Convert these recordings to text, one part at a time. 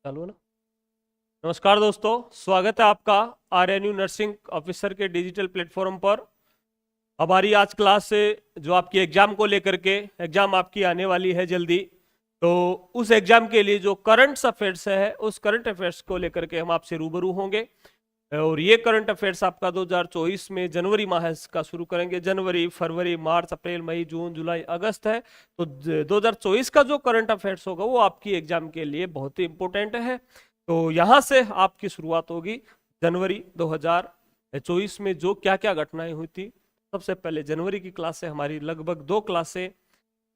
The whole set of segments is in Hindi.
चालू है ना। नमस्कार दोस्तों, स्वागत है आपका आरएनयू नर्सिंग ऑफिसर के डिजिटल प्लेटफॉर्म पर। हमारी आज क्लास से जो आपकी एग्जाम को लेकर के एग्जाम आपकी आने वाली है जल्दी, तो उस एग्जाम के लिए जो करंट अफेयर्स है उस करंट अफेयर्स को लेकर के हम आपसे रूबरू होंगे। और ये करंट अफेयर्स आपका 2024 में जनवरी माह का शुरू करेंगे। जनवरी, फरवरी, मार्च, अप्रैल, मई, जून, जुलाई, अगस्त है। तो 2024 का जो करंट अफेयर्स होगा वो आपकी एग्जाम के लिए बहुत ही इंपॉर्टेंट है। तो यहाँ से आपकी शुरुआत होगी। जनवरी 2024 में जो क्या क्या घटनाएं हुई थी, सबसे पहले जनवरी की क्लासें हमारी लगभग 2 क्लासें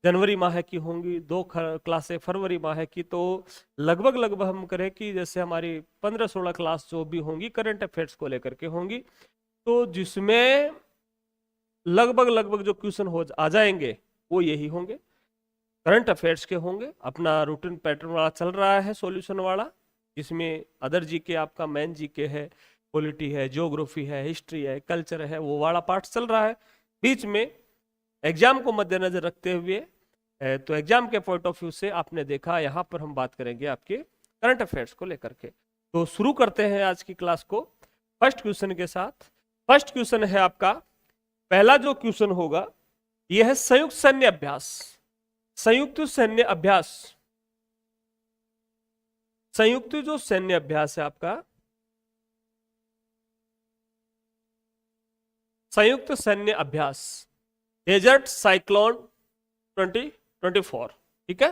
जनवरी माह की होंगी, 2 क्लासें फरवरी माह की। तो लगभग हम करें कि जैसे हमारी 15-16 क्लास जो भी होंगी करंट अफेयर्स को लेकर के होंगी, तो जिसमें लगभग जो क्वेश्चन हो आ जाएंगे वो यही होंगे, करंट अफेयर्स के होंगे। अपना रूटीन पैटर्न वाला चल रहा है, सॉल्यूशन वाला, जिसमें अदर जीके आपका मेन जीके है, पॉलिटी है, ज्योग्राफी है, हिस्ट्री है, कल्चर है, वो वाला पार्ट चल रहा है। बीच में एग्जाम को मद्देनजर रखते हुए तो एग्जाम के पॉइंट ऑफ व्यू से आपने देखा, यहाँ पर हम बात करेंगे आपके करंट अफेयर्स को लेकर के। तो शुरू करते हैं आज की क्लास को फर्स्ट क्वेश्चन के साथ। फर्स्ट क्वेश्चन है आपका, पहला जो क्वेश्चन होगा यह है संयुक्त सैन्य अभ्यास। संयुक्त सैन्य अभ्यास, संयुक्त जो सैन्य अभ्यास है आपका, संयुक्त सैन्य अभ्यास डेजर्ट साइक्लोन 2024, ठीक है।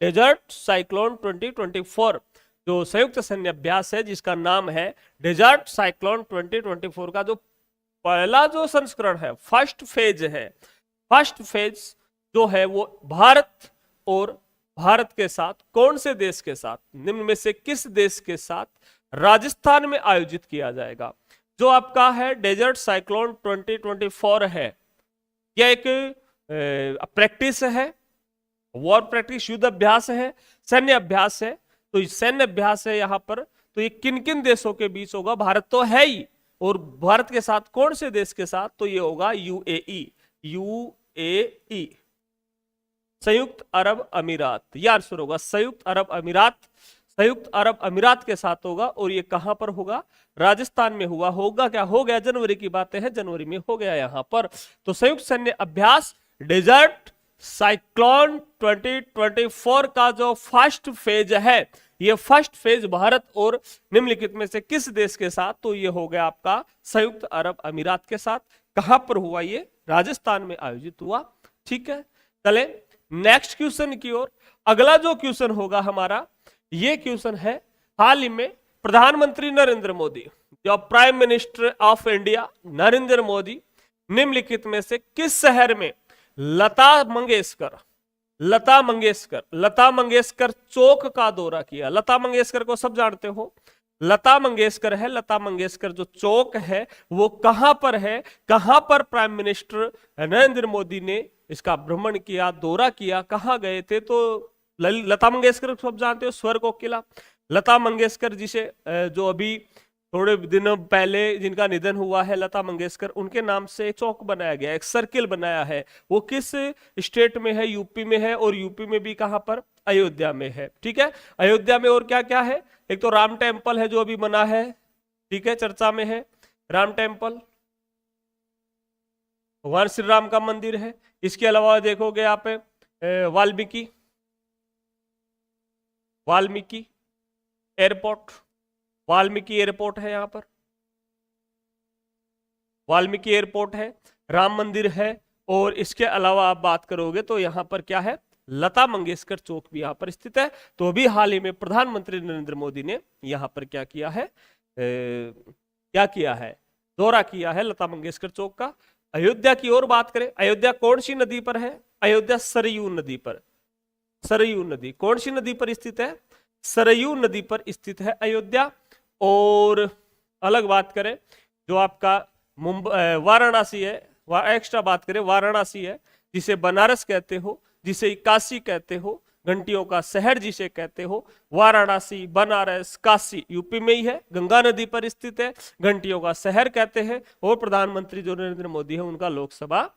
डेजर्ट साइक्लोन 2024 जो संयुक्त सैन्य अभ्यास है, जिसका नाम है डेजर्ट साइक्लोन 2024 का जो पहला जो संस्करण है, फर्स्ट फेज है, फर्स्ट फेज जो है वो भारत और भारत के साथ कौन से देश के साथ, निम्न में से किस देश के साथ राजस्थान में आयोजित किया जाएगा। जो आपका है डेजर्ट साइक्लोन 2024 है, यह एक प्रैक्टिस है, वॉर प्रैक्टिस, युद्ध अभ्यास है, सैन्य अभ्यास है। तो सैन्य अभ्यास है यहाँ पर, तो ये किन किन देशों के बीच होगा, भारत तो है ही, और भारत के साथ कौन से देश के साथ, तो ये होगा यूएई, यूएई, संयुक्त अरब अमीरात। यार आंसर होगा संयुक्त अरब अमीरात, संयुक्त अरब अमीरात के साथ होगा। और ये कहां पर होगा, राजस्थान में हुआ होगा। क्या हो गया, जनवरी की बातें हैं, जनवरी में हो गया यहां पर। तो संयुक्त सैन्य अभ्यास डेजर्ट साइक्लोन 2024 का जो फर्स्ट फेज है, ये फर्स्ट फेज भारत और निम्नलिखित में से किस देश के साथ, तो ये हो गया आपका संयुक्त अरब अमीरात के साथ। कहां पर हुआ, ये राजस्थान में आयोजित हुआ, ठीक है। चले नेक्स्ट क्वेश्चन की ओर। अगला जो क्वेश्चन होगा हमारा, ये क्वेश्चन है, हाल ही में प्रधानमंत्री नरेंद्र मोदी, जो prime minister of India Narendra Modi, निम्नलिखित में से किस शहर में लता मंगेशकर चौक का दौरा किया। लता मंगेशकर को सब जानते हो, लता मंगेशकर है, लता मंगेशकर जो चौक है वो कहां पर है, कहां पर प्राइम मिनिस्टर नरेंद्र मोदी ने इसका भ्रमण किया, दौरा किया, कहां गए थे। तो लता मंगेशकर सब जानते हो, स्वर कोकिला। लता मंगेशकर जिसे जो अभी थोड़े दिनों पहले जिनका निधन हुआ है, लता मंगेशकर, उनके नाम से एक चौक बनाया गया, एक सर्किल बनाया है। वो किस स्टेट में है, यूपी में है, और यूपी में भी कहां पर, अयोध्या में है, ठीक है। अयोध्या में और क्या क्या है, एक तो राम टेम्पल है जो अभी बना है, ठीक है, चर्चा में है राम टेम्पल, भगवान श्री राम का मंदिर है। इसके अलावा देखोगे आप वाल्मीकि एयरपोर्ट, वाल्मीकि एयरपोर्ट है, यहां पर वाल्मीकि एयरपोर्ट है, राम मंदिर है। और इसके अलावा आप बात करोगे तो यहां पर क्या है, लता मंगेशकर चौक भी यहां पर स्थित है। तो अभी हाल ही में प्रधानमंत्री नरेंद्र मोदी ने यहां पर क्या किया है, दौरा किया है लता मंगेशकर चौक का। अयोध्या की ओर बात करें, अयोध्या कौन सी नदी पर है, अयोध्या सरयू नदी पर, सरयू नदी कौन सी नदी पर स्थित है, सरयू नदी पर स्थित है अयोध्या। और अलग बात करें जो आपका मुंबई वाराणसी है, एक्स्ट्रा बात करें, वाराणसी है, जिसे बनारस कहते हो, जिसे काशी कहते हो, घंटियों का शहर जिसे कहते हो, वाराणसी, बनारस, काशी यूपी में ही है, गंगा नदी पर स्थित है, घंटियों का शहर कहते हैं। और प्रधानमंत्री जो नरेंद्र मोदी है उनका लोकसभा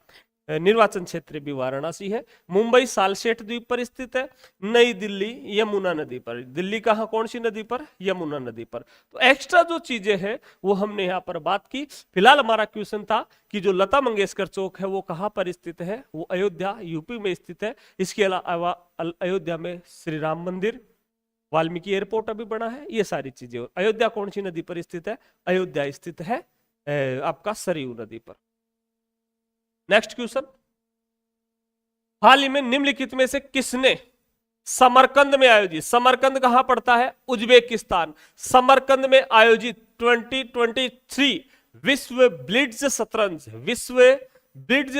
निर्वाचन क्षेत्र भी वाराणसी है। मुंबई सालसेट द्वीप पर स्थित है। नई दिल्ली यमुना नदी पर। दिल्ली कहाँ, कौन सी नदी पर? यमुना नदी पर। तो एक्स्ट्रा जो चीजें हैं वो हमने यहाँ पर बात की। फिलहाल हमारा क्वेश्चन था कि जो लता मंगेशकर चौक है वो कहाँ पर स्थित है? वो अयोध्या यूपी में स्थित है। इसके अलावा अयोध्या में श्री राम मंदिर, वाल्मीकि एयरपोर्ट अभी बना है, ये सारी चीजें। अयोध्या कौन सी नदी पर स्थित है? अयोध्या स्थित है आपका सरयू नदी पर। नेक्स्ट क्वेश्चन, हाल ही में निम्नलिखित में से किसने समरकंद में आयोजित, समरकंद कहां पड़ता है? उज्बेकिस्तान। समरकंद में आयोजित 2023 विश्व ब्लिट्ज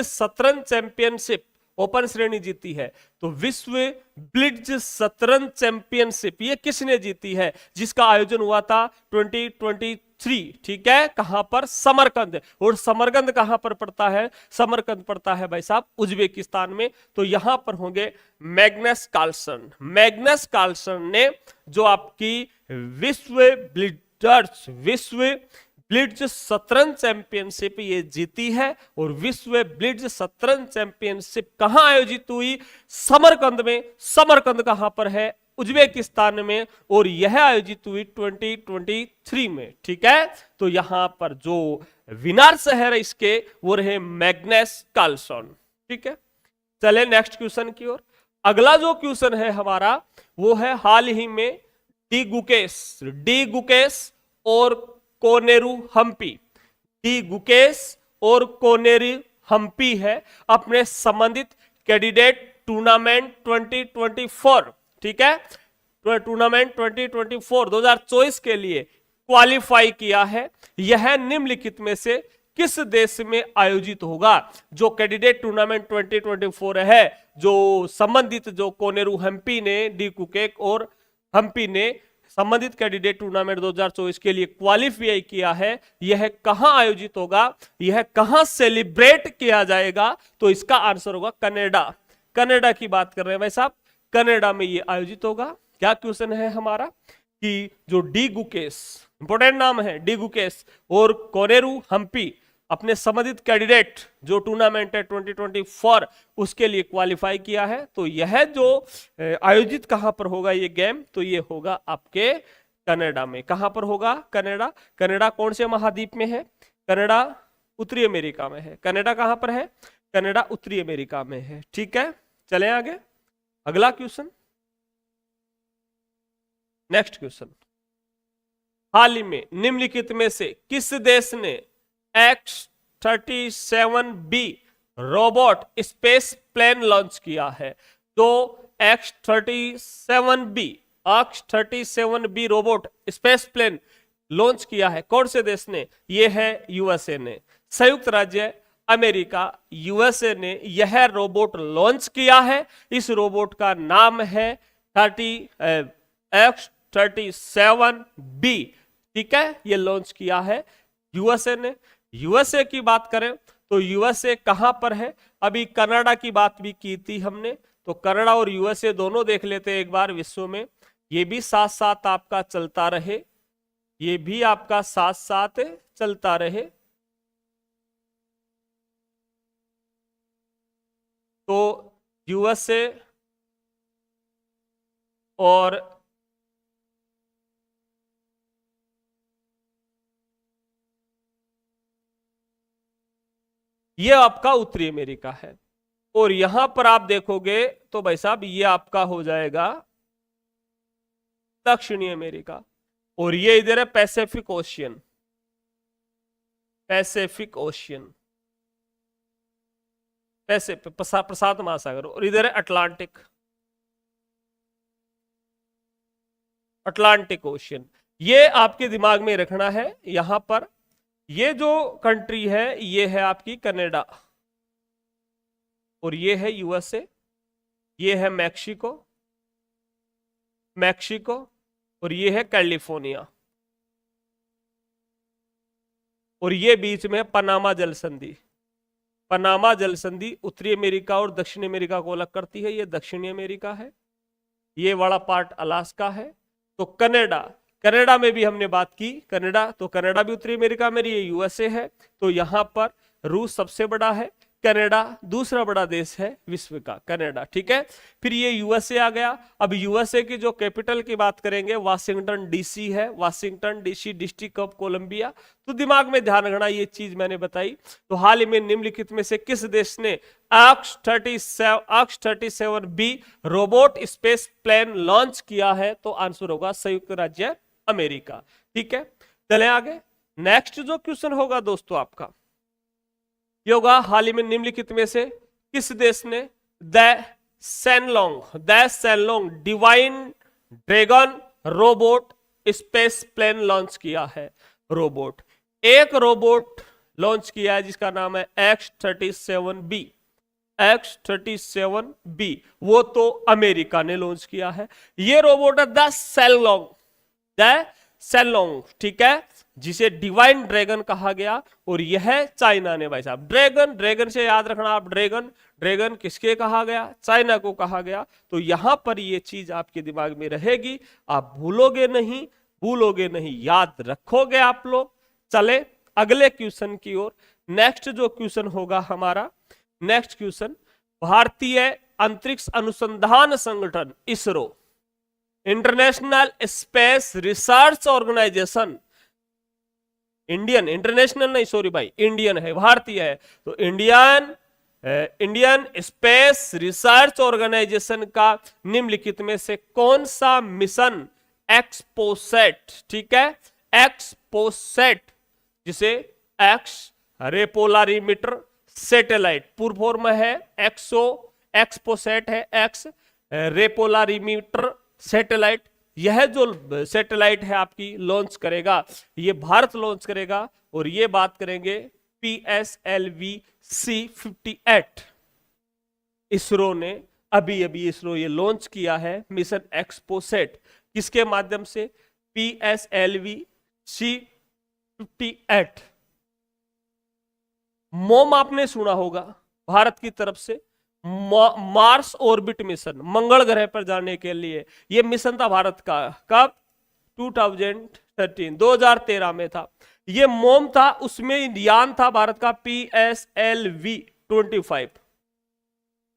शतरंज चैंपियनशिप ओपन श्रेणी जीती है। तो विश्व ब्लिट्ज शतरंज चैंपियनशिप ये किसने जीती है? जिसका आयोजन हुआ था 2023, ठीक है, कहां पर? समरकंद। और समरकंद कहां पर पड़ता है? समरकंद पड़ता है भाई साहब उज्बेकिस्तान में। तो यहां पर होंगे मैग्नस कार्लसन। मैग्नस कार्लसन ने जो आपकी विश्व ब्लिट्ज शतरंज चैंपियनशिप ये जीती है। और विश्व ब्लिट्ज शतरंज चैंपियनशिप कहां आयोजित हुई? समरकंद में। समरकंद कहां पर है? उज्बेकिस्तान में। और यह आयोजित हुई 2023 में, ठीक है। तो यहां पर जो विनर शहर है इसके वो रहे मैग्नस कार्लसन, ठीक है। चले नेक्स्ट क्वेश्चन की ओर। अगला जो क्वेश्चन है हमारा वो है हाल ही में डी गुकेश और कोनेरू हम्पी। डी गुकेश और कोनेरू हम्पी है अपने संबंधित कैंडिडेट टूर्नामेंट 2024, ठीक है, टूर्नामेंट 2024 के लिए क्वालिफाई किया है। यह निम्नलिखित में से किस देश में आयोजित होगा? जो कैंडिडेट टूर्नामेंट 2024 है, जो संबंधित जो कोनेरू हम्पी ने, डी गुकेश और हम्पी ने संबंधित कैंडिडेट टूर्नामेंट 2024 के लिए क्वालिफाई किया है, यह कहां आयोजित होगा? यह कहां सेलिब्रेट किया जाएगा? तो इसका आंसर होगा कनाडा। कनाडा की बात कर रहे हैं भाई साहब, कनाडा में यह आयोजित होगा। क्या क्वेश्चन है हमारा कि जो डी गुकेश, इंपोर्टेंट नाम है, डी गुकेश और कोनेरू हम्पी अपने संबंधित कैंडिडेट जो टूर्नामेंट है 2024 उसके लिए क्वालिफाई किया है। तो यह जो आयोजित कहां पर होगा ये गेम? तो ये होगा आपके कनाडा में। कहां पर होगा? कनाडा। कनाडा कौन से महाद्वीप में है? कनाडा उत्तरी अमेरिका में है। कनाडा कहां पर है? कनाडा उत्तरी अमेरिका में है, ठीक है। चलें आगे, अगला क्वेश्चन, नेक्स्ट क्वेश्चन। हाल ही में निम्नलिखित में से किस देश ने X-37B robot space plane launch किया है? तो X-37B robot space plane launch किया है कौन से देश ने? ये है यूएसए ने। संयुक्त राज्य अमेरिका, यूएसए ने यह रोबोट लॉन्च किया है। इस रोबोट का नाम है X-37B, ठीक है, ये लॉन्च किया है यूएसए ने। यूएसए की बात करें तो यूएसए कहां पर है? अभी कनाडा की बात भी की थी हमने, तो कनाडा और यूएसए दोनों देख लेते हैं एक बार विश्व में। ये भी साथ साथ आपका चलता रहे, ये भी आपका साथ साथ चलता रहे। तो यूएसए और ये आपका उत्तरी अमेरिका है। और यहां पर आप देखोगे तो भाई साहब ये आपका हो जाएगा दक्षिणी अमेरिका। और ये इधर है पैसिफिक ओशियन, पैसिफिक ओशियन, प्रशांत महासागर। और इधर है अटलांटिक, अटलांटिक ओशियन। ये आपके दिमाग में रखना है। यहां पर ये जो कंट्री है ये है आपकी कनाडा, और ये है यूएसए, ये है मैक्सिको, मैक्सिको, और ये है कैलिफोर्निया, और ये बीच में पनामा जल संधि। पनामा जल संधि उत्तरी अमेरिका और दक्षिणी अमेरिका को अलग करती है। ये दक्षिणी अमेरिका है, ये वाला पार्ट अलास्का है। तो कनाडा, कनाडा में भी हमने बात की, कनाडा, तो कनाडा भी उत्तरी अमेरिका में, ये यूएसए है। तो यहां पर रूस सबसे बड़ा है, कनाडा दूसरा बड़ा देश है विश्व का, कनाडा, ठीक है। फिर ये यूएसए आ गया। अब यूएसए की जो कैपिटल की बात करेंगे वाशिंगटन डीसी है, Washington DC district of Columbia. तो दिमाग में ध्यान रखना, ये चीज मैंने बताई। तो हाल ही में निम्नलिखित में से किस देश ने X-37B robot space plane launch किया है? तो आंसर होगा संयुक्त राज्य अमेरिका, ठीक है। चलें आगे। नेक्स्ट जो क्वेश्चन होगा दोस्तों आपका ये होगा, हाल ही में निम्नलिखित में से किस देश ने the Shenlong divine dragon robot space plane launch किया है? रोबोट, एक रोबोट लॉन्च किया है जिसका नाम है X-37B, वो तो अमेरिका ने लॉन्च किया है। ये रोबोट है द सैनलोंग, ठीक है, जिसे डिवाइन ड्रैगन कहा गया, और यह चाइना ने, भाई साहब ड्रैगन से याद रखना आप, ड्रैगन किसके कहा गया? चाइना को कहा गया। तो यहां पर ये चीज आपके दिमाग में रहेगी, आप भूलोगे नहीं, याद रखोगे आप लोग। चले अगले क्वेश्चन की ओर। नेक्स्ट जो क्वेश्चन होगा हमारा, नेक्स्ट क्वेश्चन, भारतीय अंतरिक्ष अनुसंधान संगठन ISRO, International Space Research Organisation, international नहीं, सॉरी भाई, इंडियन है, भारतीय है, तो इंडियन स्पेस रिसर्च ऑर्गेनाइजेशन का निम्नलिखित में से कौन सा मिशन एक्सपोसैट, ठीक है, एक्सपोसैट, जिसे एक्स रेपोलारीमीटर सैटेलाइट पूर्व फॉर्म है, एक्सपोसैट है, एक्स रेपोलारीमीटर सैटेलाइट, यह जो सैटेलाइट है आपकी लॉन्च करेगा, ये भारत लॉन्च करेगा। और ये बात करेंगे PSLV-C58, इसरो ने अभी इसरो ये लॉन्च किया है मिशन एक्सपोसैट, किसके माध्यम से? PSLV-C58। मोम आपने सुना होगा, भारत की तरफ से मार्स ऑर्बिट मिशन, मंगल ग्रह पर जाने के लिए यह मिशन था भारत का। कब? 2013 में था। यह मोम था, उसमें यान था भारत का PSLV-25।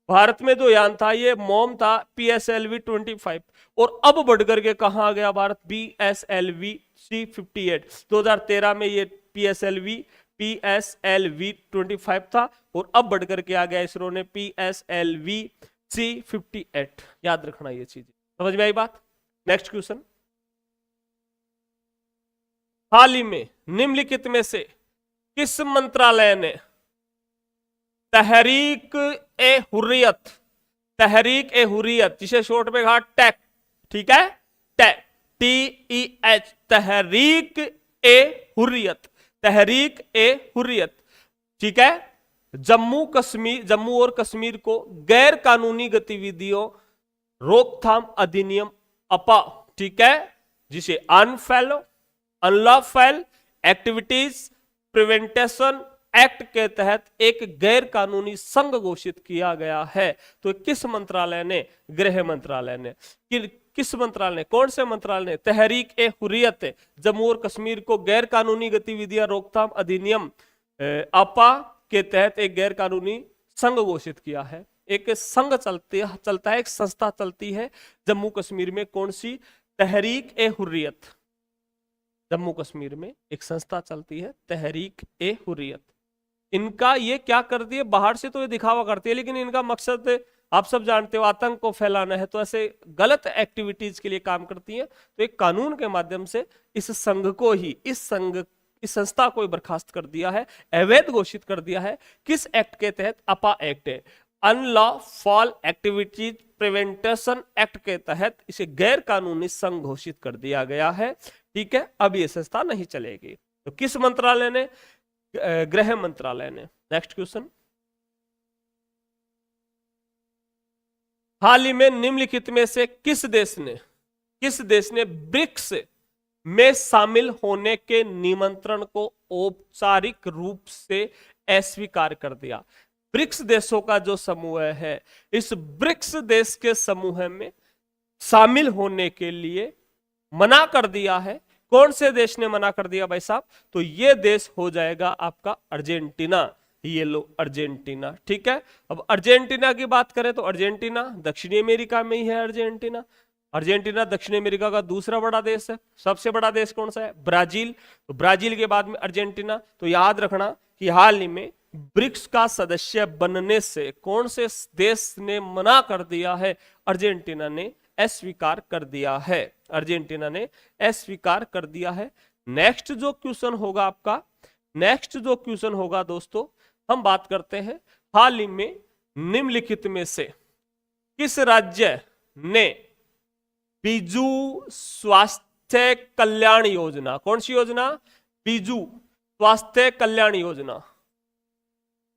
भारत में जो यान था ये मोम था PSLV-25, और अब बढ़कर के कहां आ गया भारत? PSLV-C58। 2013 में ये PSLV-25 था, और अब बढ़कर के आ गया इसरो ने PSLV-C58। याद रखना ये चीज, समझ में आई बात? नेक्स्ट क्वेश्चन, हाल ही में निम्नलिखित में से किस मंत्रालय ने तहरीक ए हुर्रियत, जिसे शॉर्ट में कहा टैक, ठीक है, टैक, TEH, तहरीक ए हुर्रियत, ठीक है, जम्मू और कश्मीर को गैर कानूनी गतिविधियों रोकथाम अधिनियम अपा, ठीक है, जिसे अनलॉफुल एक्टिविटीज प्रिवेंटेशन एक्ट के तहत एक गैर कानूनी संघ घोषित किया गया है। तो किस मंत्रालय ने? गृह मंत्रालय ने। किस मंत्रालय ने? कौन से मंत्रालय ने? तहरीक ए हुर्रियत जम्मू और कश्मीर को गैर कानूनी गतिविधियां रोकथाम अधिनियम अपा के तहत एक गैर कानूनी संघ घोषित किया है। एक संघ चलता है, एक संस्था चलती है जम्मू कश्मीर में, कौन सी? तहरीक ए हुर्रियत। जम्मू कश्मीर में एक संस्था चलती है तहरीक ए हुर्रियत। इनका ये क्या करती है? बाहर से तो ये दिखावा करती है, लेकिन इनका मकसद आप सब जानते हो आतंक को फैलाना है। तो ऐसे गलत एक्टिविटीज के लिए काम करती है। तो एक कानून के माध्यम से इस संघ को ही, इस संस्था को बर्खास्त कर दिया है, अवैध घोषित कर दिया है। किस एक्ट के तहत? अपा एक्ट है, अनलॉफुल एक्टिविटीज प्रिवेंटेशन एक्ट के तहत इसे गैर कानूनी संघ घोषित कर दिया गया है, ठीक है। अब ये संस्था नहीं चलेगी। तो किस मंत्रालय ने? गृह मंत्रालय ने। नेक्स्ट क्वेश्चन, हाल ही में निम्नलिखित में से किस देश ने ब्रिक्स में शामिल होने के निमंत्रण को औपचारिक रूप से अस्वीकार कर दिया? ब्रिक्स देशों का जो समूह है, इस ब्रिक्स देश के समूह में शामिल होने के लिए मना कर दिया है। कौन से देश ने मना कर दिया भाई साहब? तो ये देश हो जाएगा आपका अर्जेंटीना। ये लो अर्जेंटीना। ठीक है, अब अर्जेंटीना की बात करें तो अर्जेंटीना दक्षिणी अमेरिका में ही है। अर्जेंटीना अर्जेंटीना दक्षिण अमेरिका का दूसरा बड़ा देश है। सबसे बड़ा देश कौन सा है? ब्राजील। तो ब्राजील के बाद में अर्जेंटीना। तो याद रखना कि हाल ही में ब्रिक्स का सदस्य बनने से कौन से देश ने मना कर दिया है? अर्जेंटीना ने अस्वीकार कर दिया है। अर्जेंटीना ने अस्वीकार कर दिया है। नेक्स्ट जो क्वेश्चन होगा आपका, नेक्स्ट जो क्वेश्चन होगा दोस्तों, हम बात करते हैं हाल ही में निम्नलिखित में से किस राज्य ने बीजू स्वास्थ्य कल्याण योजना, कौन सी योजना? बीजू स्वास्थ्य कल्याण योजना,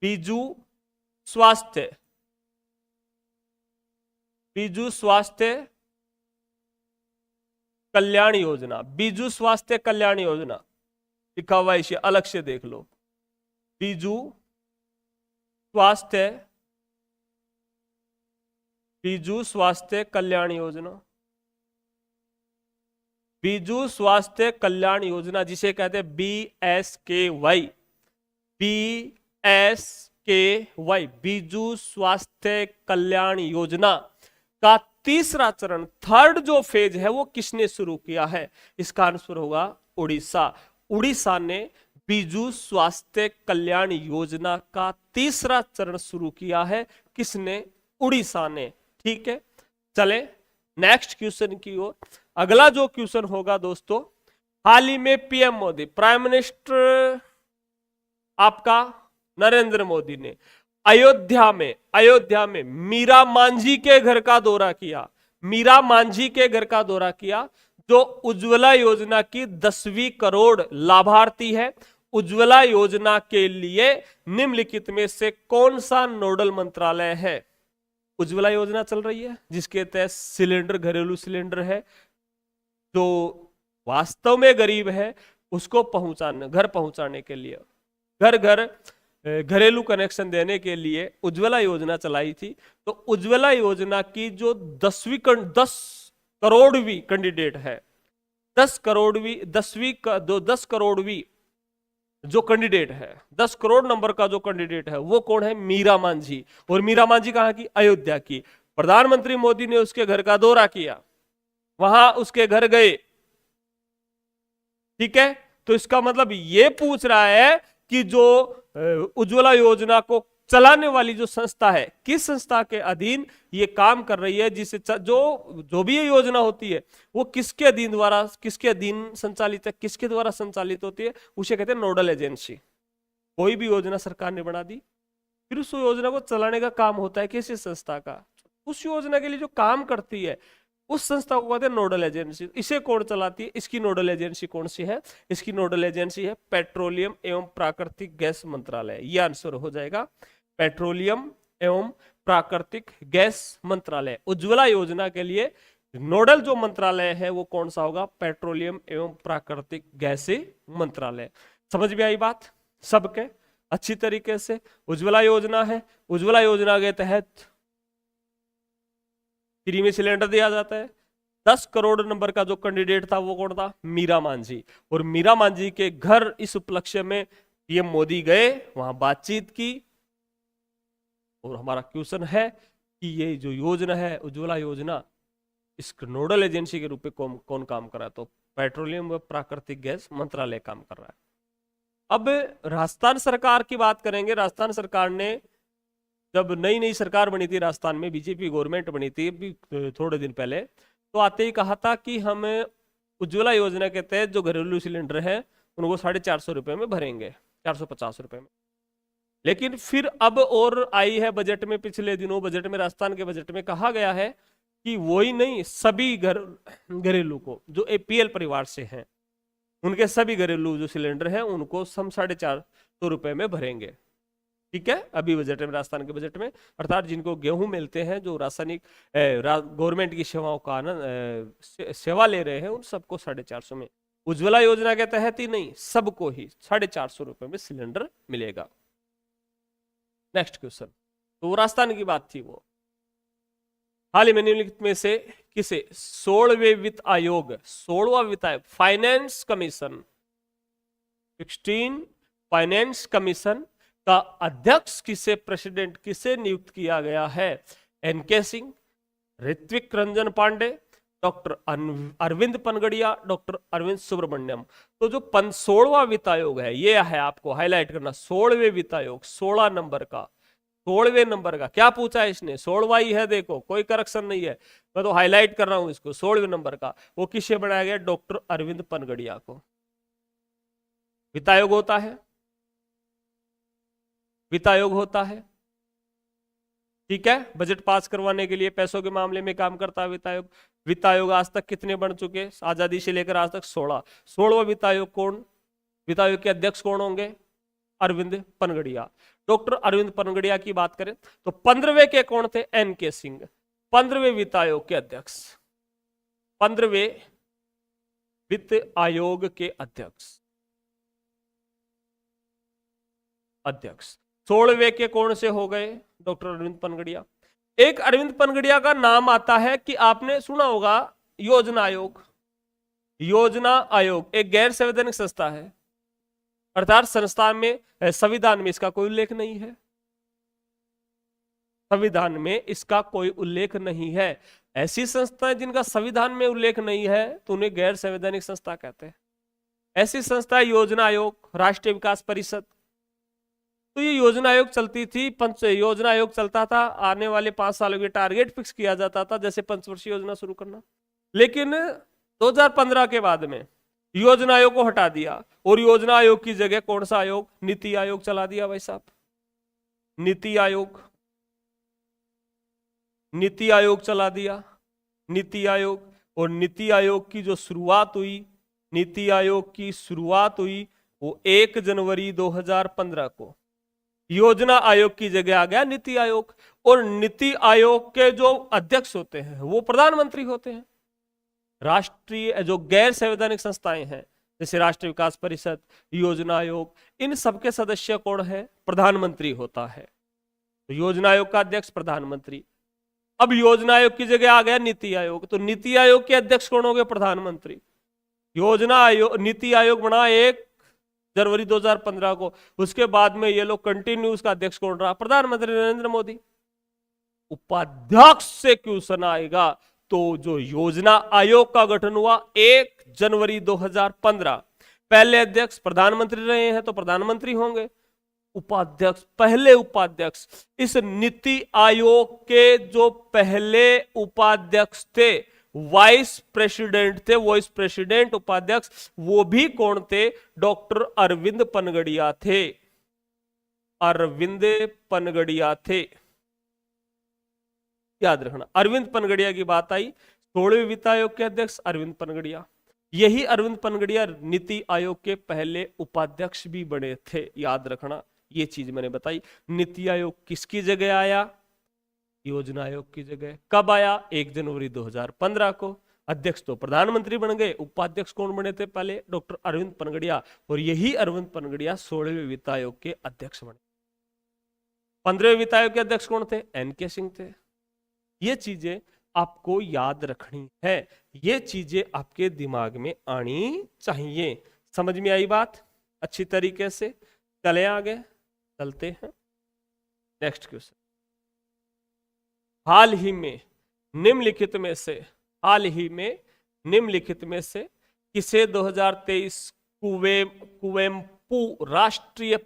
बीजू स्वास्थ्य, बीजू स्वास्थ्य कल्याण योजना, बीजू स्वास्थ्य कल्याण योजना लिखा हुआ इसे अलग से देख लो। बीजू स्वास्थ्य, बीजू स्वास्थ्य कल्याण योजना, बीजू स्वास्थ्य कल्याण योजना जिसे कहते हैं BSKY, BSKY, बीजू स्वास्थ्य कल्याण योजना का तीसरा चरण, थर्ड जो फेज है वो किसने शुरू किया है? इसका आंसर होगा उड़ीसा। उड़ीसा ने बीजू स्वास्थ्य कल्याण योजना का तीसरा चरण शुरू किया है। किसने? उड़ीसा ने। ठीक है, चले नेक्स्ट क्वेश्चन की ओर। अगला जो क्वेश्चन होगा दोस्तों, हाल ही में पीएम मोदी, प्राइम मिनिस्टर आपका नरेंद्र मोदी ने अयोध्या में मीरा मांझी के घर का दौरा किया। मीरा मांझी के घर का दौरा किया जो उज्ज्वला योजना की 10वीं करोड़ लाभार्थी है। उज्ज्वला योजना के लिए निम्नलिखित में से कौन सा नोडल मंत्रालय है? उज्ज्वला योजना चल रही है जिसके तहत सिलेंडर, घरेलू सिलेंडर है, जो वास्तव में गरीब है उसको पहुंचाने, घर पहुंचाने के लिए, घर घर घरेलू कनेक्शन देने के लिए उज्ज्वला योजना चलाई थी। तो उज्ज्वला योजना की जो 10 करोड़वीं कैंडिडेट है, 10 करोड़वीं जो कैंडिडेट है, 10 करोड़ नंबर का जो कैंडिडेट है वो कौन है? मीरा मांझी। और मीरा मांझी कहाँ की? अयोध्या की। प्रधानमंत्री मोदी ने उसके घर का दौरा किया, वहां उसके घर गए। ठीक है, तो इसका मतलब ये पूछ रहा है कि जो उज्ज्वला योजना को चलाने वाली जो संस्था है, किस संस्था के अधीन ये काम कर रही है, जिसे जो भी ये योजना होती है वो किसके अधीन संचालित है, किसके द्वारा संचालित होती है, उसे कहते हैं नोडल एजेंसी। कोई भी योजना सरकार ने बना दी, फिर उस योजना को चलाने का काम होता है किसी संस्था का। उस योजना के लिए जो काम करती है उस संस्था को कहते हैं नोडल एजेंसी। इसे कौन चलाती है? इसकी नोडल एजेंसी कौन सी है? इसकी नोडल एजेंसी है पेट्रोलियम एवं प्राकृतिक गैस मंत्रालय। यह आंसर हो जाएगा, पेट्रोलियम एवं प्राकृतिक गैस मंत्रालय। उज्ज्वला योजना के लिए नोडल जो मंत्रालय है वो कौन सा होगा? पेट्रोलियम एवं प्राकृतिक गैस मंत्रालय। समझ में आई बात सबके अच्छी तरीके से? उज्ज्वला योजना है, उज्ज्वला योजना के तहत फ्री में सिलेंडर दिया जाता है। 10 करोड़ नंबर का जो कैंडिडेट था वो कौन था? मीरा मांझी। और मीरा मांझी के घर इस उपलक्ष्य में पीएम मोदी गए, वहां बातचीत की। और हमारा क्वेश्चन है कि ये जो योजना है उज्ज्वला योजना, इस नोडल एजेंसी के रूप में कौन काम कर रहा है? तो पेट्रोलियम व प्राकृतिक गैस मंत्रालय काम कर रहा है। अब राजस्थान सरकार की बात करेंगे। राजस्थान सरकार ने जब नई सरकार बनी थी, राजस्थान में बीजेपी गवर्नमेंट बनी थी अभी थोड़े दिन पहले, तो आते ही कहा था कि हम उज्ज्वला योजना के तहत जो घरेलू सिलेंडर है उनको 450 रुपए में भरेंगे, 450 रुपए में। लेकिन फिर अब और आई है बजट में, पिछले दिनों बजट में, राजस्थान के बजट में कहा गया है कि वही नहीं, सभी घरेलू को जो APL परिवार से हैं उनके सभी घरेलू जो सिलेंडर है उनको हम 450 रुपए में भरेंगे। ठीक है, अभी बजट में, राजस्थान के बजट में, अर्थात जिनको गेहूं मिलते हैं, जो रासायनिक गवर्नमेंट की सेवाओं का आनंद सेवा ले रहे हैं, उन सबको 450 में, उज्ज्वला योजना के तहत ही नहीं, सबको ही 450 रुपए में सिलेंडर मिलेगा। नेक्स्ट क्वेश्चन, तो राजस्थान की बात थी वो। हाल ही में निम्नलिखित में से किसे 16वें वित्त आयोग, 16वां वित्त आयोग, फाइनेंस कमीशन, 16 फाइनेंस कमीशन का अध्यक्ष किसे, प्रेसिडेंट किसे नियुक्त किया गया है? N K Singh, Ritwik Ranjan Pandey, doctor Arvind Panagariya, doctor Arvind Subramanian. तो जो 16वां वित्त आयोग है, ये है आपको हाईलाइट करना, 16वें वित्त आयोग, 16 नंबर का, 16वें नंबर का। क्या पूछा है इसने? 16वां ही है, देखो कोई करेक्शन नहीं है, मैं तो हाईलाइट कर रहा हूं इसको, 16वें नंबर का। वो किसे बनाया गया? डॉक्टर अरविंद पनगड़िया को। वित्त आयोग होता है, वित्त आयोग होता है, ठीक है, बजट पास करवाने के लिए पैसों के मामले में काम करता है वित्त आयोग। वित्त आयोग आज तक कितने बन चुके? आजादी से लेकर आज तक 16। 16वां वित्त आयोग कौन, वित्त आयोग के अध्यक्ष कौन होंगे? अरविंद पनगड़िया। डॉक्टर अरविंद पनगड़िया की बात करें तो 15वें के कौन थे? एनके सिंह, 15वें वित्त आयोग के अध्यक्ष, 15वें वित्त आयोग के अध्यक्ष। 16वें के कौन से हो गए? डॉक्टर अरविंद पनगड़िया। एक अरविंद पनगड़िया का नाम आता है कि आपने सुना होगा, योजना आयोग। योजना आयोग एक गैर संवैधानिक संस्था है, अर्थात संस्था में, संविधान में इसका कोई उल्लेख नहीं है, संविधान में इसका कोई उल्लेख नहीं है। ऐसी संस्थाएं जिनका संविधान में उल्लेख नहीं है तो उन्हें गैर संवैधानिक संस्था कहते हैं। ऐसी संस्था योजना आयोग, राष्ट्रीय विकास परिषद। तो ये योजना आयोग चलती थी, योजना आयोग चलता था, आने वाले 5 सालों के टारगेट फिक्स किया जाता था, जैसे पंचवर्षीय योजना शुरू करना। लेकिन 2015 के बाद में योजना आयोग को हटा दिया और योजना आयोग की जगह कौन सा आयोग? नीति आयोग चला दिया भाई साहब। नीति आयोग, नीति आयोग चला दिया, नीति आयोग। और नीति आयोग की जो शुरुआत हुई, नीति आयोग की शुरुआत हुई वो 1 जनवरी 2015 को। योजना आयोग की जगह आ गया नीति आयोग। और नीति आयोग के जो अध्यक्ष होते हैं वो प्रधानमंत्री होते हैं। राष्ट्रीय जो गैर संवैधानिक संस्थाएं हैं जैसे राष्ट्रीय विकास परिषद, योजना आयोग, इन सबके सदस्य कौन है? प्रधानमंत्री होता है। तो योजना आयोग का अध्यक्ष प्रधानमंत्री। अब योजना आयोग की जगह आ गया नीति आयोग, तो नीति आयोग के अध्यक्ष कौन हो गए? प्रधानमंत्री। योजना आयोग, नीति आयोग बना 1 जनवरी 2015 को। उसके बाद में ये लोग कंटिन्यू, उसका अध्यक्ष कौन रहा? प्रधानमंत्री नरेंद्र मोदी। उपाध्यक्ष से क्वेश्चन आएगा तो जो योजना आयोग का गठन हुआ 1 जनवरी 2015, पहले अध्यक्ष प्रधानमंत्री रहे हैं तो प्रधानमंत्री होंगे। उपाध्यक्ष, पहले उपाध्यक्ष, इस नीति आयोग के जो पहले उपाध्यक्ष थे, वाइस प्रेसिडेंट थे, वाइस प्रेसिडेंट उपाध्यक्ष, वो भी कौन थे? डॉक्टर अरविंद पनगड़िया थे। अरविंद पनगड़िया थे, याद रखना। अरविंद पनगड़िया की बात आई, 16वें वित्त आयोग के अध्यक्ष अरविंद पनगड़िया। यही अरविंद पनगड़िया नीति आयोग के पहले उपाध्यक्ष भी बने थे, याद रखना। ये चीज मैंने बताई। नीति आयोग किसकी जगह आया? योजना आयोग की जगह। कब आया? 1 जनवरी 2015 को। अध्यक्ष तो प्रधानमंत्री बन गए, उपाध्यक्ष कौन बने थे पहले? डॉक्टर अरविंद पनगड़िया। और यही अरविंद पनगड़िया 16वें वित्त आयोग के अध्यक्ष बने। 15वें वित्त आयोग के अध्यक्ष कौन थे? एनके सिंह थे। ये चीजें आपको याद रखनी है, ये चीजें आपके दिमाग में आनी चाहिए। समझ में आई बात? अच्छी तरीके से चले आगे, चलते हैं नेक्स्ट क्वेश्चन। हाल ही में निम्नलिखित में से किसे 2023 कुवेम्पू राष्ट्रीय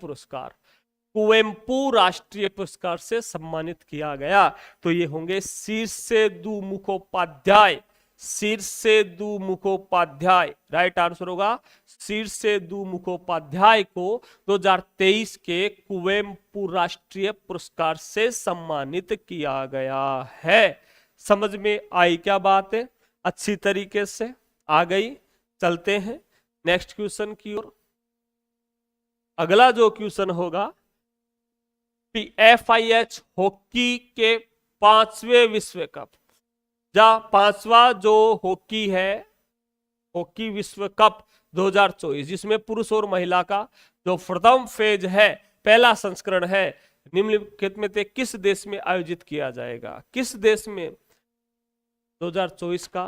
पुरस्कार से सम्मानित किया गया? तो ये होंगे शीर्षेन्दु मुखोपाध्याय। राइट आंसर होगा शीर्षेन्दु मुखोपाध्याय को 2023 के कुवेम्पू राष्ट्रीय पुरस्कार से सम्मानित किया गया है। समझ में आई क्या बात है? अच्छी तरीके से आ गई। चलते हैं नेक्स्ट क्वेश्चन की ओर। अगला जो क्वेश्चन होगा, FIH हॉकी के 5वें विश्व कप, या 5वां जो हॉकी है, हॉकी विश्व कप 2024, जिसमें पुरुष और महिला का जो प्रथम फेज है, पहला संस्करण है, निम्नलिखित में से किस देश में आयोजित किया जाएगा? किस देश में 2024 का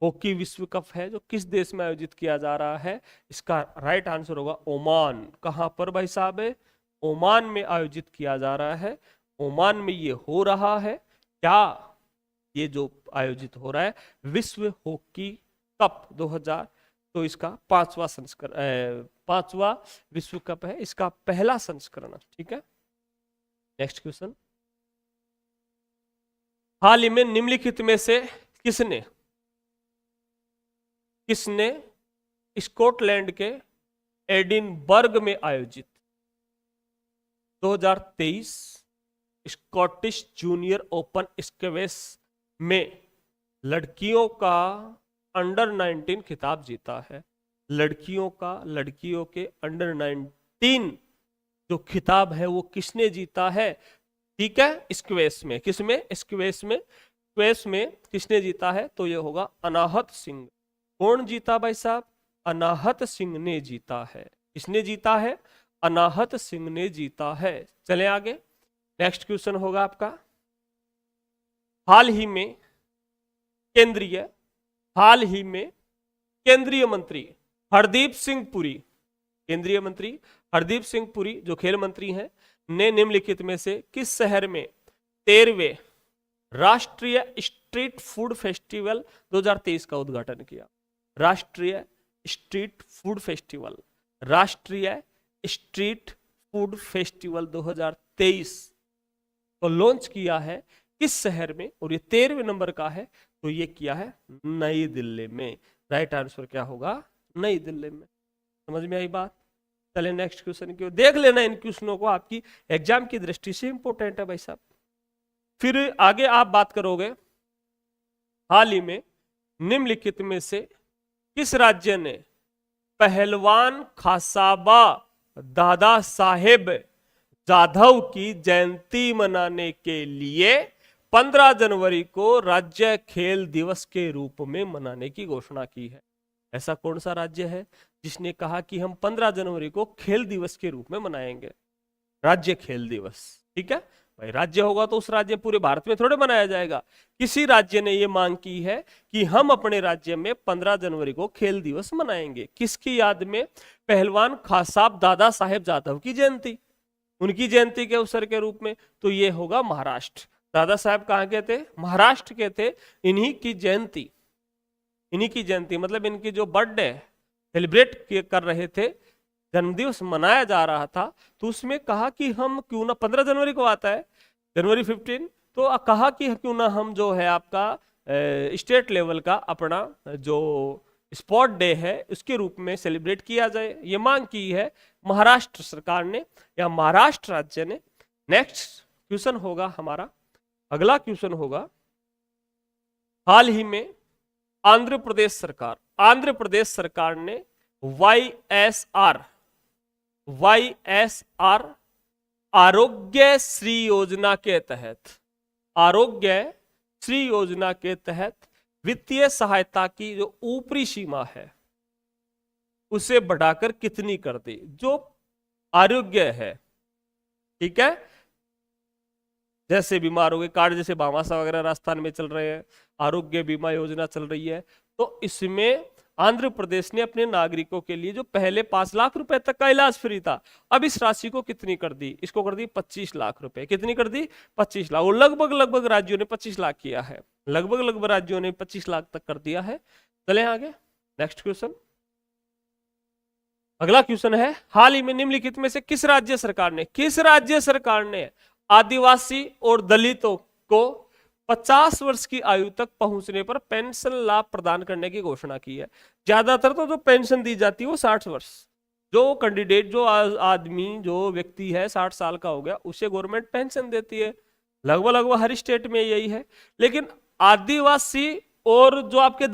हॉकी विश्व कप है जो किस देश में आयोजित किया जा रहा है? इसका राइट आंसर होगा ओमान। कहां पर भाई साहब है? ओमान में आयोजित किया जा रहा है। ओमान में ये हो रहा है क्या? ये जो आयोजित हो रहा है विश्व हॉकी कप 2000, तो इसका 5वां संस्करण, 5वां विश्व कप है, इसका पहला संस्करण। ठीक है, नेक्स्ट क्वेश्चन। हाल ही में निम्नलिखित में से किसने स्कॉटलैंड के एडिनबर्ग में आयोजित 2023 स्कॉटिश जूनियर ओपन स्क्वैश में लड़कियों का अंडर 19 खिताब जीता है? लड़कियों के अंडर 19 जो खिताब है वो किसने जीता है? ठीक है, स्क्वैश में। किसमें? स्क्वैश में। स्क्वैश में किसने जीता है? तो ये होगा अनाहत सिंह। कौन जीता भाई साहब? अनाहत सिंह ने जीता है। किसने जीता है? अनाहत सिंह ने जीता है। चले आगे, नेक्स्ट क्वेश्चन होगा आपका। हाल ही में केंद्रीय मंत्री हरदीप सिंह पुरी, केंद्रीय मंत्री हरदीप सिंह पुरी जो खेल मंत्री हैं, ने निम्नलिखित में से किस शहर में 13वें राष्ट्रीय स्ट्रीट फूड फेस्टिवल 2023 का उद्घाटन किया? राष्ट्रीय स्ट्रीट फूड फूड फेस्टिवल 2023 को लॉन्च किया है किस शहर में? और ये 13वें नंबर का है, तो ये किया है नई दिल्ली में। राइट आंसर क्या होगा? नई दिल्ली में। समझ में आई बात? चले नेक्स्ट क्वेश्चन की ओर। देख लेना, इन क्वेश्चनों को आपकी एग्जाम की दृष्टि से इंपॉर्टेंट है भाई साहब। फिर आगे आप बात करोगे, हाल ही में निम्नलिखित में से किस राज्य ने पहलवान खासाबा दादा साहेब जाधव की जयंती मनाने के लिए 15 जनवरी को राज्य खेल दिवस के रूप में मनाने की घोषणा की है? ऐसा कौन सा राज्य है जिसने कहा कि हम 15 जनवरी को खेल दिवस के रूप में मनाएंगे? राज्य खेल दिवस। ठीक है भाई, राज्य होगा तो उस राज्य पूरे भारत में थोड़े मनाया जाएगा। किसी राज्य ने यह मांग की है कि हम अपने राज्य में 15 जनवरी को खेल दिवस मनाएंगे। किसकी याद में? पहलवान खासाब दादा साहेब जाधव की जयंती, उनकी जयंती के अवसर के रूप में। तो ये होगा महाराष्ट्र। दादा साहेब कहाँ के थे? महाराष्ट्र के थे। इन्हीं की जयंती मतलब इनकी जो बर्थडे सेलिब्रेट कर रहे थे, जन्मदिवस मनाया जा रहा था, तो उसमें कहा कि हम क्यों ना 15 जनवरी को आता है, जनवरी 15, तो कहा कि क्यों ना हम जो है आपका स्टेट लेवल का अपना जो स्पोर्ट डे है उसके रूप में सेलिब्रेट किया जाए। ये मांग की है महाराष्ट्र सरकार ने या महाराष्ट्र राज्य ने। नेक्स्ट क्वेश्चन होगा हमारा, अगला क्वेश्चन होगा, हाल ही में आंध्र प्रदेश सरकार ने YSR आरोग्य श्री योजना के तहत वित्तीय सहायता की जो ऊपरी सीमा है उसे बढ़ाकर कितनी कर दी? जो आरोग्य है, ठीक है, जैसे बीमार हो गए कार्ड, जैसे भामाशाह वगैरह राजस्थान में चल रहे हैं, आरोग्य बीमा योजना चल रही है, तो इसमें आंध्र प्रदेश ने अपने नागरिकों के लिए जो पहले 5 लाख रुपए तक का इलाज फ्री था, अब इस राशि को कितनी कर दी? इसको कर दी 25 लाख रुपए। कितनी कर दी? 25 लाख। और लगभग राज्यों ने 25 लाख किया है, लगभग राज्यों ने 25 लाख तक कर दिया है। चले आगे, नेक्स्ट क्वेश्चन। अगला क्वेश्चन है, हाल ही में निम्नलिखित में से किस राज्य सरकार ने आदिवासी और दलितों को 50 वर्ष की आयु तक पहुंचने पर पेंशन लाभ प्रदान करने की घोषणा की है? ज्यादातर तो जो पेंशन दी जाती है वो 60 वर्ष, जो कैंडिडेट जो आदमी जो व्यक्ति है 60 साल का हो गया उसे गवर्नमेंट पेंशन देती है। लगभग हर स्टेट में यही है। लेकिन आदिवासी और जो आपके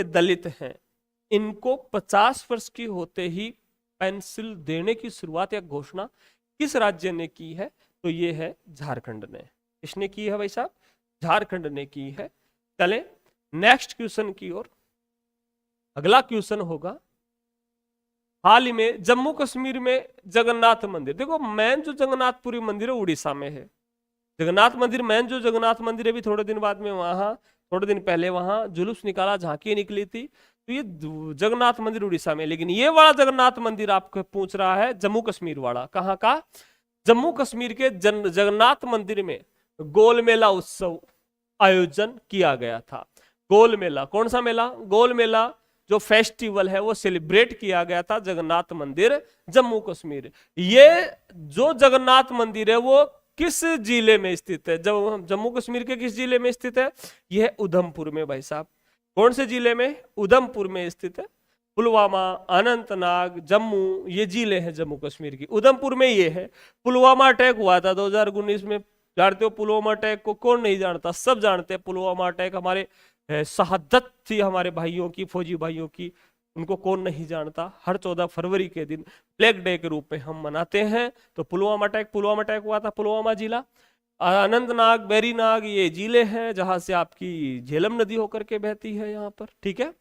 दलित हैं, इनको 50 वर्ष की होते ही पेंशन देने की शुरुआत या घोषणा किस राज्य ने की है? तो ये है झारखंड ने। किसने की है भाई साहब? झारखंड ने की है। चले नेक्स्ट क्वेश्चन की ओर। अगला क्वेश्चन होगा, हाल ही में जम्मू कश्मीर में जगन्नाथ मंदिर, देखो मेन जो जगन्नाथपुरी मंदिर है उड़ीसा में है। जगन्नाथ मंदिर मेन जो जगन्नाथ मंदिर है, भी थोड़े दिन बाद में वहां, थोड़े दिन पहले वहां जुलूस निकाला, झांकी निकली थी, तो ये जगन्नाथ मंदिर उड़ीसा में, लेकिन ये वाला जगन्नाथ मंदिर आपको पूछ रहा है जम्मू कश्मीर वाला, कहाँ का? जम्मू कश्मीर के जगन्नाथ मंदिर में गोल मेला उत्सव आयोजन किया गया था। गोल मेला, कौन सा मेला? गोल मेला जो फेस्टिवल है वो सेलिब्रेट किया गया था जगन्नाथ मंदिर जम्मू कश्मीर। ये जो जगन्नाथ मंदिर है वो किस जिले में स्थित है? जब जम्मू कश्मीर के किस जिले में स्थित है? यह उधमपुर में भाई साहब। कौन से जिले में? उधमपुर में स्थित है। पुलवामा, अनंतनाग, जम्मू, ये जिले हैं जम्मू कश्मीर की। उधमपुर में ये है। पुलवामा अटैक हुआ था 2019 में, जानते हो पुलवामा अटैक को? कौन नहीं जानता, सब जानते हैं पुलवामा अटैक। हमारे शहादत थी हमारे भाइयों की, फौजी भाइयों की, उनको कौन नहीं जानता। हर 14 फरवरी के दिन ब्लैक डे के रूप में हम मनाते हैं। तो पुलवामा अटैक हुआ था, पुलवामा जिला। अनंतनाग, बेरीनाग, ये जिले हैं जहां से आपकी झेलम नदी होकर के बहती है यहाँ पर, ठीक है।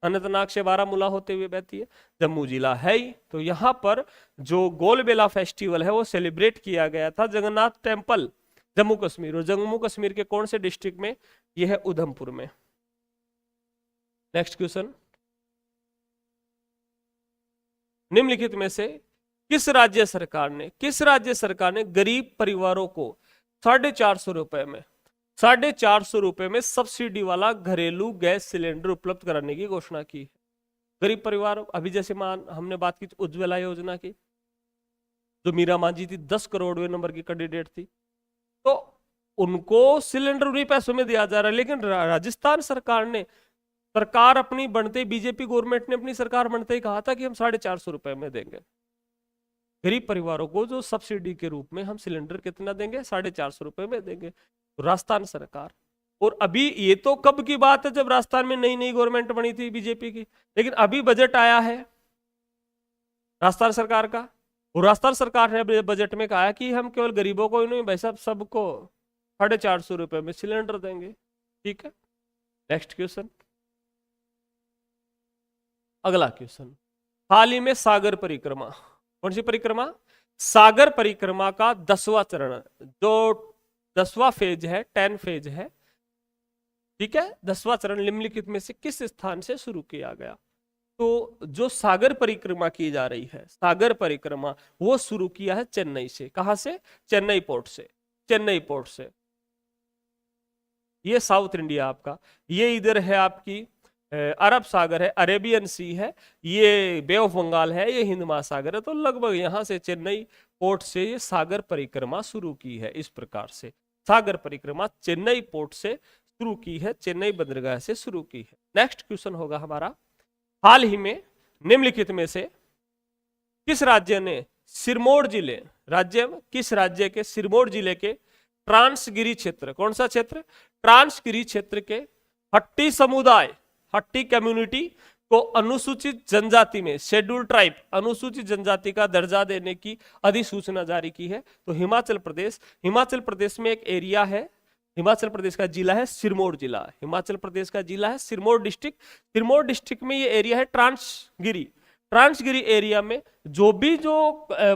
अनंतनाग से बारामूला होते हुए बहती है। जम्मू जिला है ही। तो यहाँ पर जो गोलबेला फेस्टिवल है वो सेलिब्रेट किया गया था जगन्नाथ टेम्पल जम्मू कश्मीर। और जम्मू कश्मीर के कौन से डिस्ट्रिक्ट में? यह है उधमपुर में। नेक्स्ट क्वेश्चन, निम्नलिखित में से किस राज्य सरकार ने गरीब परिवारों को 450 रुपए में 450 रुपए में सब्सिडी वाला घरेलू गैस सिलेंडर उपलब्ध कराने की घोषणा की? गरीब परिवार, अभी जैसे मान हमने बात की उज्ज्वला योजना की, जो मीरा मांझी थी 10 करोड़वें नंबर की कैंडिडेट थी, तो उनको सिलेंडर उन्हीं पैसों में दिया जा रहा है। लेकिन राजस्थान सरकार अपनी बनते, बीजेपी गवर्नमेंट ने अपनी सरकार बनते ही कहा था कि हम 450 रुपए में देंगे गरीब परिवारों को, जो सब्सिडी के रूप में हम सिलेंडर कितना देंगे? 450 रुपए में देंगे। तो राजस्थान सरकार, और अभी ये तो कब की बात है, जब राजस्थान में नई नई गवर्नमेंट बनी थी बीजेपी की, लेकिन अभी बजट आया है राजस्थान सरकार का, और राजस्थान सरकार ने बजट में कहा कि हम केवल गरीबों को ही नहीं भाई साहब, सबको 450 रुपए में सिलेंडर देंगे, ठीक है। नेक्स्ट क्वेश्चन, अगला क्वेश्चन, हाल ही में सागर परिक्रमा, कौन सी परिक्रमा? सागर परिक्रमा का 10वां चरण, जो 10वां फेज है, 10 फेज है, ठीक है। 10वां चरण निम्नलिखित में से किस स्थान से शुरू किया गया? तो जो सागर परिक्रमा की जा रही है, सागर परिक्रमा, वो शुरू किया है चेन्नई से। कहां से? चेन्नई पोर्ट से। चेन्नई पोर्ट से। ये साउथ इंडिया आपका, ये इधर है आपकी अरब सागर है, अरेबियन सी है, ये बे ऑफ बंगाल है, ये हिंद महासागर है। तो लगभग यहां से चेन्नई पोर्ट से ये सागर परिक्रमा शुरू की है। इस प्रकार से सागर परिक्रमा चेन्नई पोर्ट से शुरू की है, चेन्नई बंदरगाह से शुरू की है। नेक्स्ट क्वेश्चन होगा हमारा, हाल ही में निम्नलिखित में से किस राज्य ने सिरमौर जिले, राज्य में किस राज्य के सिरमौर जिले के ट्रांसगिरी क्षेत्र, कौन सा क्षेत्र? ट्रांसगिरी क्षेत्र के हट्टी समुदाय, हट्टी कम्युनिटी को अनुसूचित जनजाति में, शेड्यूल ट्राइब, अनुसूचित जनजाति का दर्जा देने की अधिसूचना जारी की है। तो हिमाचल प्रदेश में एक एरिया है, हिमाचल प्रदेश का जिला है सिरमौर जिला, हिमाचल प्रदेश का जिला है सिरमौर डिस्ट्रिक्ट। सिरमौर डिस्ट्रिक्ट में ये एरिया है ट्रांसगिरी। ट्रांसगिरी एरिया में जो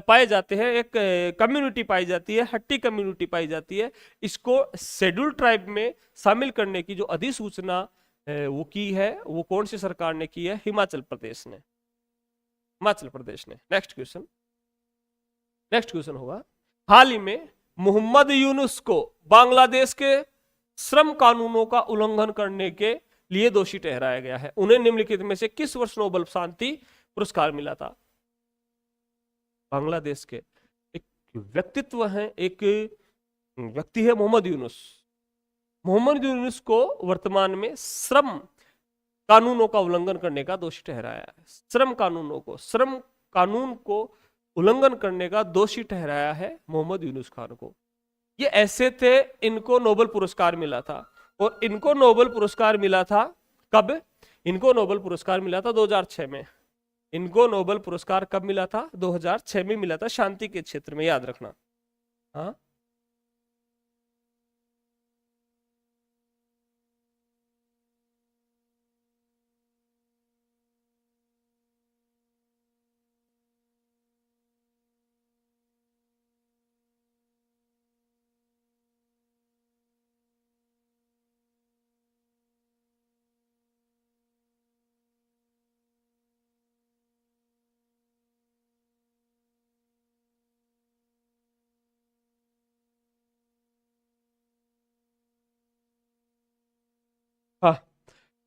पाए जाते हैं, एक कम्युनिटी पाई जाती है, हट्टी कम्युनिटी पाई जाती है, इसको शेड्यूल ट्राइब में शामिल करने की जो अधिसूचना वो की है, वो कौन सी सरकार ने की है? हिमाचल प्रदेश ने, हिमाचल प्रदेश ने। नेक्स्ट क्वेश्चन होगा, हाल ही में मोहम्मद यूनुस को बांग्लादेश के श्रम कानूनों का उल्लंघन करने के लिए दोषी ठहराया गया है। उन्हें निम्नलिखित में से किस वर्ष नोबेल शांति पुरस्कार मिला था? बांग्लादेश के एक व्यक्तित्व है, एक व्यक्ति है मोहम्मद यूनुस। मोहम्मद यूनुस को वर्तमान में श्रम कानूनों का उल्लंघन करने का दोषी ठहराया है। श्रम कानून को उल्लंघन करने का दोषी ठहराया है मोहम्मद यूनुस खान को। ये ऐसे थे, इनको नोबेल पुरस्कार मिला था, और इनको नोबेल पुरस्कार मिला था कब? इनको नोबेल पुरस्कार मिला था 2006 में। इनको नोबेल पुरस्कार कब मिला था? 2006 में मिला था, शांति के क्षेत्र में, याद रखना। हाँ,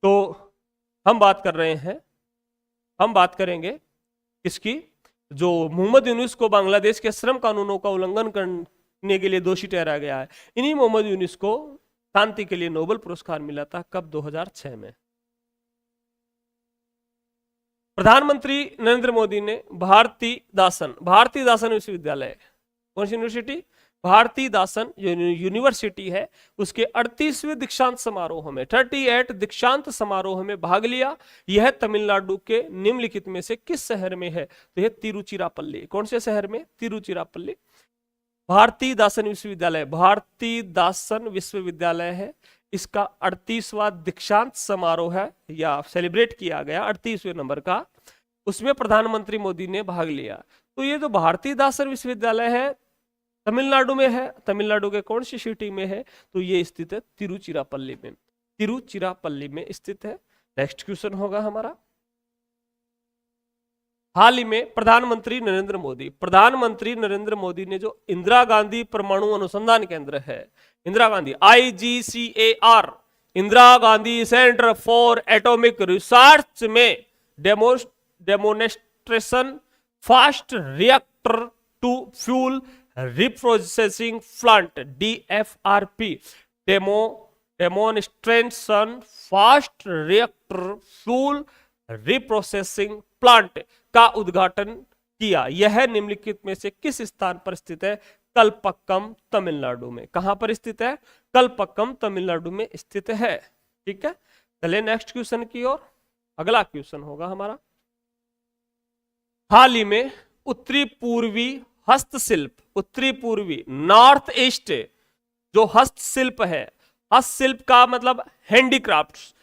तो हम बात कर रहे हैं, हम बात करेंगे किसकी, जो मोहम्मद यूनुस को बांग्लादेश के श्रम कानूनों का उल्लंघन करने के लिए दोषी ठहराया गया है। इन्हीं मोहम्मद यूनुस को शांति के लिए नोबेल पुरस्कार मिला था, कब? 2006 में। प्रधानमंत्री नरेंद्र मोदी ने भारती दासन विश्वविद्यालय, कौन सी यूनिवर्सिटी? भारती दासन यूनिवर्सिटी है, उसके 38वें दीक्षांत समारोह में 38 दीक्षांत समारोह में भाग लिया। यह तमिलनाडु के निम्नलिखित में से किस शहर में है? तो यह तिरुचिरापल्ली। कौन से शहर में? तिरुचिरापल्ली। भारती दासन विश्वविद्यालय, भारती दासन विश्वविद्यालय है, इसका 38वां दीक्षांत समारोह है या सेलिब्रेट किया गया 38वें नंबर का, उसमें प्रधानमंत्री मोदी ने भाग लिया। तो ये जो भारती दासन विश्वविद्यालय है तमिलनाडु में है, तमिलनाडु के कौन सी सिटी में है? तो ये स्थित है तिरुचिरापल्ली में, तिरुचिरापल्ली में स्थित है। नेक्स्ट क्वेश्चन होगा हमारा, हाल ही में प्रधानमंत्री नरेंद्र मोदी ने जो इंदिरा गांधी परमाणु अनुसंधान केंद्र है, Indira Gandhi IGCAR, Indira Gandhi centre for atomic research में demonstration fast reactor to fuel reprocessing plant DFRP, demonstration fast reactor fuel reprocessing plant का उद्घाटन किया। यह निम्नलिखित में से किस स्थान पर स्थित है? कलपक्कम, तमिलनाडु में। कहां पर स्थित है? कलपक्कम, तमिलनाडु में स्थित है। ठीक है, चलिए नेक्स्ट क्वेश्चन की ओर। अगला क्वेश्चन होगा हमारा, हाल ही में उत्तरी पूर्वी हस्तशिल्प, उत्तरी पूर्वी नॉर्थ ईस्ट जो हस्तशिल्प है, हस्तशिल्प का मतलब हैंडीक्राफ्ट्स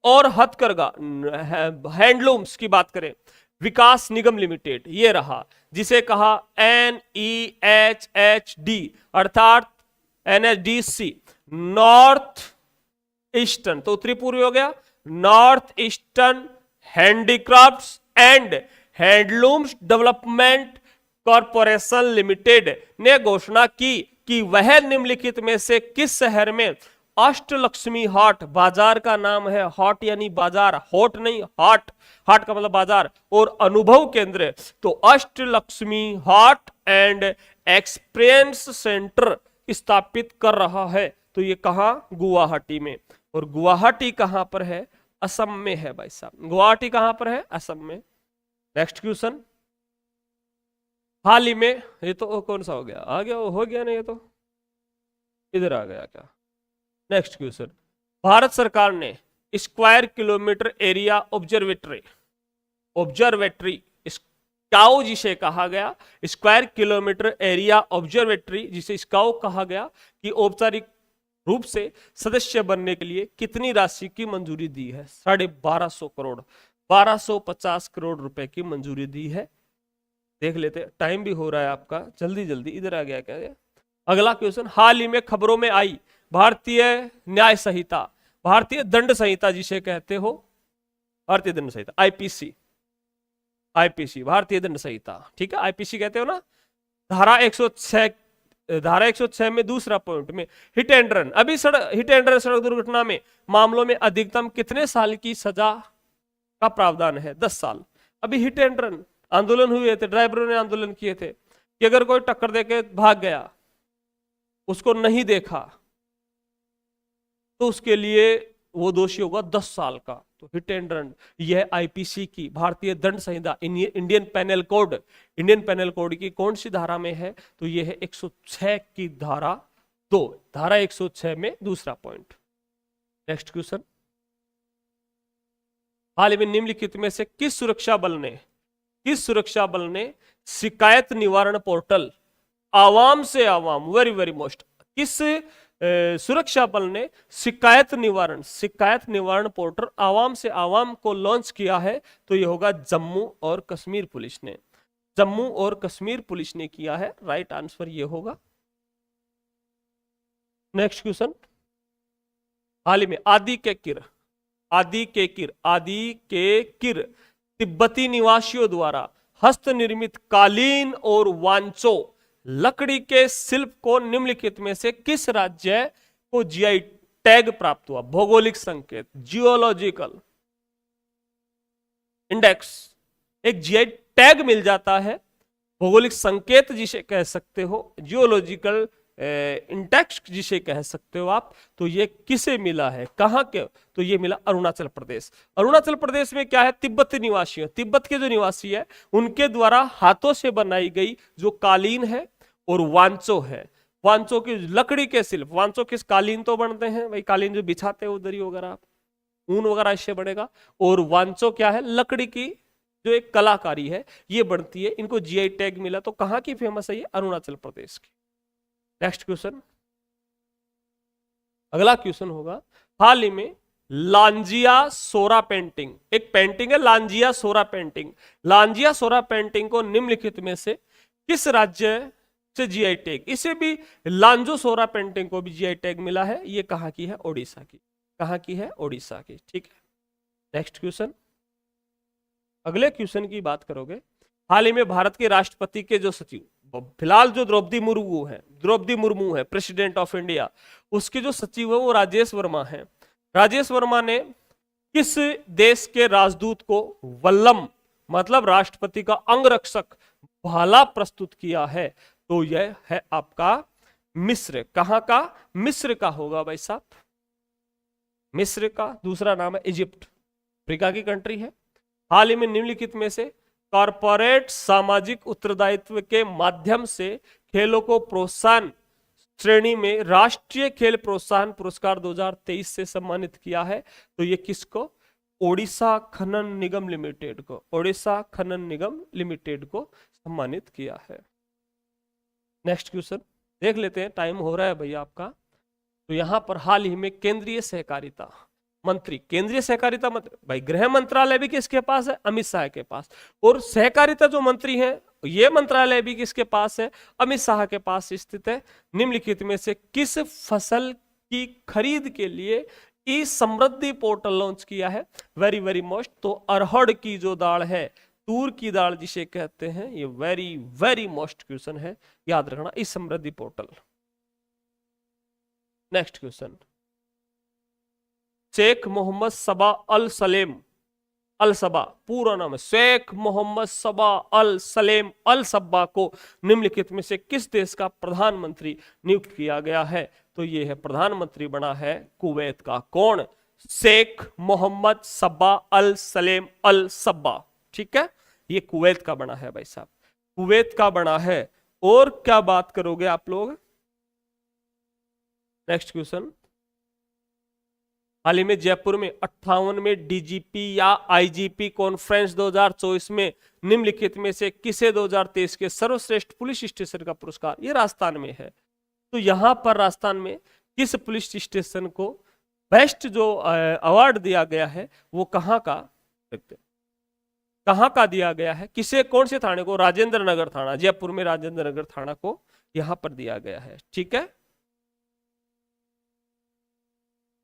और हथकरघा, हैंडलूम्स की बात करें, विकास निगम लिमिटेड ये रहा, जिसे कहा NEHHD अर्थात NHDC, नॉर्थ ईस्टर्न, तो उत्तरी पूर्वी हो गया, north eastern handicrafts and handlooms development corporation limited ने घोषणा की कि वह निम्नलिखित में से किस शहर में अष्टलक्ष्मी हाट, बाजार का नाम है, हॉट यानी बाजार, हॉट नहीं हाट, हाट का मतलब बाजार, और अनुभव केंद्र, तो अष्टलक्ष्मी हाट एंड एक्सपीरियंस सेंटर स्थापित कर रहा है। तो ये कहां? गुवाहाटी में। और गुवाहाटी कहां पर है? असम में है भाई साहब। गुवाहाटी कहां पर है? असम में। नेक्स्ट क्वेश्चन, हाल ही में, ये तो कौन सा हो गया? आ गया, हो गया नहीं, ये तो इधर आ गया क्या? नेक्स्ट क्वेश्चन, भारत सरकार ने स्क्वायर किलोमीटर एरिया ऑब्जर्वेटरी स्काउ जिसे कहा गया, स्क्वायर किलोमीटर एरिया ऑब्जर्वेटरी जिसे स्काउ कहा गया, कि औपचारिक रूप से सदस्य बनने के लिए कितनी राशि की मंजूरी दी है? 1250 करोड़, 1250 करोड़ रुपए की मंजूरी दी है। देख लेते, टाइम भी हो रहा है आपका, जल्दी जल्दी, इधर आ गया क्या? अगला क्वेश्चन, हाल ही में खबरों में आई भारतीय न्याय संहिता, भारतीय दंड संहिता जिसे कहते हो, भारतीय दंड संहिता IPC, भारतीय दंड संहिता, ठीक है, IPC कहते हो ना। धारा 106 में दूसरा पॉइंट में हिट एंड रन, अभी हिट एंड रन सड़क दुर्घटना में मामलों में अधिकतम कितने साल की सजा का प्रावधान है? 10 साल। अभी हिट एंड रन आंदोलन हुए थे, ड्राइवरों ने आंदोलन किए थे कि अगर कोई टक्कर देके भाग गया, उसको नहीं देखा, तो उसके लिए वो दोषी होगा 10 साल का। तो हिट एंड रन, यह IPC की, भारतीय दंड संहिता, इंडियन पेनल कोड की कौन सी धारा में है? तो यह है 106 की धारा 2, धारा 106 में दूसरा पॉइंट। नेक्स्ट क्वेश्चन, हाल ही में निम्नलिखित में से किस सुरक्षा बल ने शिकायत निवारण पोर्टल आवाम से आवाम, वेरी वेरी मोस्ट, किस सुरक्षा बल ने शिकायत निवारण पोर्टल आवाम से आवाम को लॉन्च किया है? तो यह होगा जम्मू और कश्मीर पुलिस ने, जम्मू और कश्मीर पुलिस ने किया है। राइट आंसर ये होगा। नेक्स्ट क्वेश्चन, हाल ही में आदि के किर तिब्बती निवासियों द्वारा हस्त निर्मित कालीन और वांचो लकड़ी के शिल्प को निम्नलिखित में से किस राज्य को GI टैग प्राप्त हुआ, भौगोलिक संकेत, जियोलॉजिकल इंडेक्स, एक जीआई टैग मिल जाता है, भौगोलिक संकेत जिसे कह सकते हो, जियोलॉजिकल इंडेक्स जिसे कह सकते हो आप। तो ये किसे मिला है, कहां के, तो ये मिला अरुणाचल प्रदेश। अरुणाचल प्रदेश में क्या है, तिब्बत निवासी, तिब्बत के जो निवासी है उनके द्वारा हाथों से बनाई गई जो कालीन है और वांचो है, वांचो की लकड़ी के शिल्प, वांचो किस कालीन तो बनते हैं भाई, कालीन जो बिछाते हैं दरी वगैरह आप, ऊन वगैरह इससे बनेगा, और वांचो क्या है, लकड़ी की जो एक कलाकारी है ये बनती है। इनको जीआई टैग मिला, तो कहां की फेमस है ये, अरुणाचल प्रदेश की। नेक्स्ट क्वेश्चन, अगला क्वेश्चन होगा, हाल ही में लांजिया सोरा पेंटिंग, एक पेंटिंग है लांजिया सोरा पेंटिंग, लांजिया सोरा पेंटिंग को निम्नलिखित में से किस राज्य से जीआई टैग, इसे भी लांजो सोरा पेंटिंग को भी जीआई टैग मिला है, ये कहां की है, ओडिशा की, कहां की है, ओडिशा की। ठीक है, नेक्स्ट क्वेश्चन, अगले क्वेश्चन की बात करोगे, हाल ही में भारत के राष्ट्रपति के जो सचिव, फिलहाल जो द्रौपदी मुर्मू है प्रेसिडेंट ऑफ इंडिया, उसके जो सचिव है वो राजेश वर्मा है। राजेश वर्मा ने किस देश के राजदूत को वल्लम मतलब राष्ट्रपति का अंगरक्षक भाला प्रस्तुत किया है, तो यह है आपका मिस्र। कहां का, मिस्र का होगा भाई साहब, मिस्र का दूसरा नाम है इजिप्ट, अफ्रीका की कंट्री है। हाल ही में निम्नलिखित में से कॉरपोरेट सामाजिक उत्तरदायित्व के माध्यम से खेलों को प्रोत्साहन श्रेणी में राष्ट्रीय खेल प्रोत्साहन पुरस्कार 2023 से सम्मानित किया है, तो ये किसको, ओडिशा खनन निगम लिमिटेड को, ओडिशा खनन निगम लिमिटेड को सम्मानित किया है। नेक्स्ट क्वेश्चन देख लेते हैं, टाइम हो रहा है भैया आपका। तो यहां पर हाल ही में केंद्रीय सहकारिता मंत्री, केंद्रीय सहकारिता मंत्री भाई गृह मंत्रालय भी किसके पास है, अमित शाह के पास, और सहकारिता जो मंत्री हैं ये मंत्रालय भी किसके पास है, अमित शाह के पास स्थित है। निम्नलिखित में से किस फसल की खरीद के लिए ई समृद्धि पोर्टल लॉन्च किया है, वेरी वेरी मोस्ट, तो अरहर की जो दाल है, तूर की दाल जिसे कहते हैं, ये वेरी वेरी मोस्ट क्वेश्चन है, याद रखना, e Samriddhi portal. Next question, Sheikh Mohammad Sabah Al Salem Al Sabah, पूरा नाम है Sheikh Mohammad Sabah Al Salem Al सबा को निम्नलिखित में से किस देश का प्रधानमंत्री नियुक्त किया गया है, तो ये है प्रधानमंत्री बना है कुवैत का, कौन, Sheikh Mohammad Sabah Al Salem Al सबा। ठीक है, ये कुवैत का बना है भाई साहब, कुवैत का बना है। और क्या बात करोगे आप लोग, नेक्स्ट क्वेश्चन, हाल ही में जयपुर में 58वें डीजीपी या आईजीपी कॉन्फ्रेंस 2024 में निम्नलिखित में से किसे 2023 के सर्वश्रेष्ठ पुलिस स्टेशन का पुरस्कार, ये राजस्थान में है, तो यहां पर राजस्थान में किस पुलिस स्टेशन को बेस्ट जो अवार्ड दिया गया है वो कहां का, देखते कहां का दिया गया है, किसे, कौन से थाने को, राजेंद्र नगर थाना, जयपुर में राजेंद्र नगर थाना को यहां पर दिया गया है। ठीक है,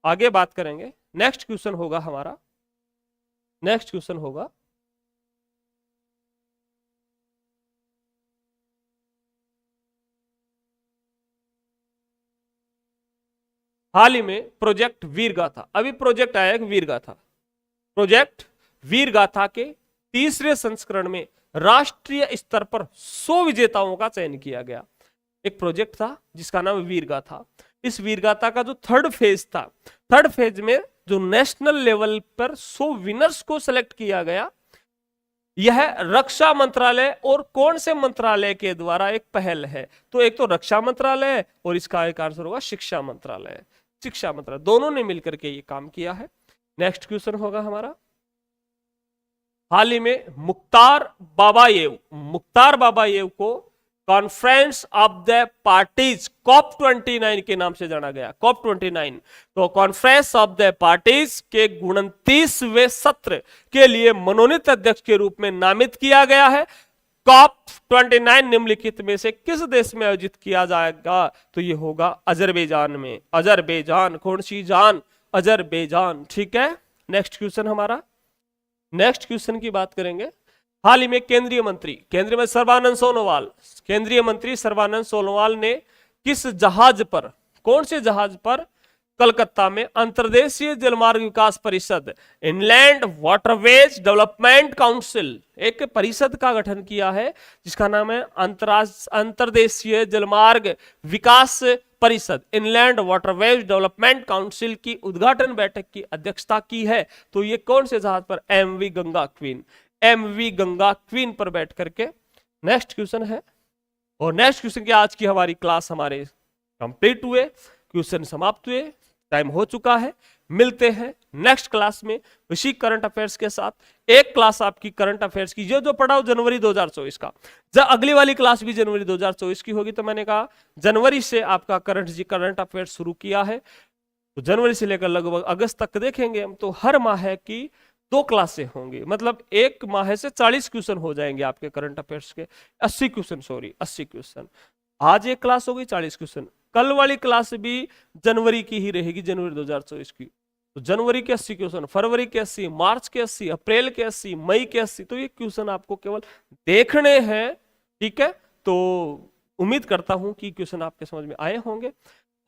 आगे बात करेंगे। नेक्स्ट क्वेश्चन होगा हमारा, नेक्स्ट क्वेश्चन होगा, हाल ही में प्रोजेक्ट वीर गाथा, अभी प्रोजेक्ट आया है वीर गाथा, प्रोजेक्ट वीर गाथा के तीसरे संस्करण में राष्ट्रीय स्तर पर 100 विजेताओं का चयन किया गया। एक प्रोजेक्ट था जिसका नाम वीर गाथा, इस वीर गाथा का जो थर्ड फेज था, थर्ड फेज में जो नेशनल लेवल पर 100 विनर्स को सिलेक्ट किया गया, यह रक्षा मंत्रालय और कौन से मंत्रालय के द्वारा एक पहल है, तो एक तो रक्षा मंत्रालय है और इसका एक आंसर होगा शिक्षा मंत्रालय, शिक्षा मंत्रालय दोनों ने मिलकर के ये काम किया है। नेक्स्ट क्वेश्चन होगा हमारा, हाल ही में मुख्तार बाबायेव को conference of the parties COP 29 के नाम से जाना गया, कॉप 29, तो कॉन्फ्रेंस ऑफ द पार्टीज के 29वें सत्र के लिए मनोनीत अध्यक्ष के रूप में नामित किया गया है। कॉप 29 निम्नलिखित में से किस देश में आयोजित किया जाएगा, तो ये होगा अजरबैजान में, अजरबैजान, कौन सी जान, अजरबैजान। ठीक है, नेक्स्ट क्वेश्चन हमारा, नेक्स्ट क्वेश्चन की बात करेंगे। हाल ही में केंद्रीय मंत्री सर्बानंद सोनोवाल ने किस जहाज पर, कौन से जहाज पर कलकत्ता में अंतर्देशीय जलमार्ग विकास परिषद, इनलैंड वाटरवेज डेवलपमेंट काउंसिल, एक परिषद का गठन किया है जिसका नाम है अंतर्देशीय जलमार्ग विकास परिषद, इनलैंड वाटरवेज डेवलपमेंट काउंसिल की उद्घाटन बैठक की अध्यक्षता की है। तो ये कौन से जहाज पर? MV Ganga Queen, MV Ganga Queen पर बैठ करके। नेक्स्ट क्वेश्चन है, और नेक्स्ट क्वेश्चन की आज की हमारी क्लास हमारे कंप्लीट हुए, क्वेश्चन समाप्त हुए, टाइम हो चुका है। मिलते हैं नेक्स्ट क्लास में इसी करंट अफेयर्स के साथ। एक क्लास आपकी करंट अफेयर्स की जो पढ़ाओ जनवरी 2024 का, जब अगली वाली क्लास भी जनवरी 2024 की होगी। तो मैंने कहा जनवरी से आपका करंट अफेयर्स शुरू किया है, तो जनवरी से लेकर लगभग अगस्त तक देखेंगे हम। तो हर माह की 2 क्लासें होंगी, मतलब एक माह से 40 क्वेश्चन हो जाएंगे आपके करंट अफेयर्स के, 80 क्वेश्चन, सॉरी 80 क्वेश्चन। आज एक क्लास होगी 40 क्वेश्चन, कल वाली क्लास भी जनवरी की ही रहेगी, जनवरी 2024 की। तो जनवरी के 80 क्वेश्चन, फरवरी के 80, मार्च के 80, अप्रैल के 80, मई के 80। तो ये क्वेश्चन आपको केवल देखने हैं, ठीक है। तो उम्मीद करता हूं कि क्वेश्चन आपके समझ में आए होंगे।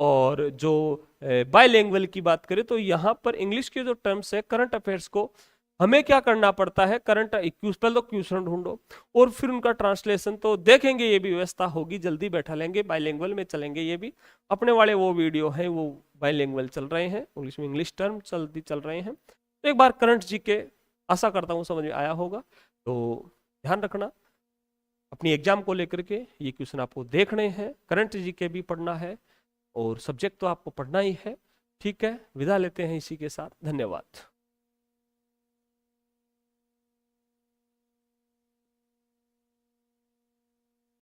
और जो बायलैंग्वेज की बात करें तो यहाँ पर इंग्लिश के जो टर्म्स है करंट अफेयर्स को हमें क्या करना पड़ता है, पहले तो क्वेश्चन ढूंढो और फिर उनका ट्रांसलेशन। तो देखेंगे, ये भी व्यवस्था होगी, जल्दी बैठा लेंगे, बायलैंग्वेज में चलेंगे। ये भी अपने वाले वो वीडियो हैं वो बायलैंग्वेज चल रहे हैं, इंग्लिश में इंग्लिश टर्म चल रहे हैं। तो एक बार करंट जीके आशा करता हूँ समझ में आया होगा। तो ध्यान रखना अपनी एग्जाम को लेकर के, ये क्वेश्चन आपको देखने हैं, करंट जीके भी पढ़ना है और सब्जेक्ट तो आपको पढ़ना ही है, ठीक है। विदा लेते हैं इसी के साथ, धन्यवाद।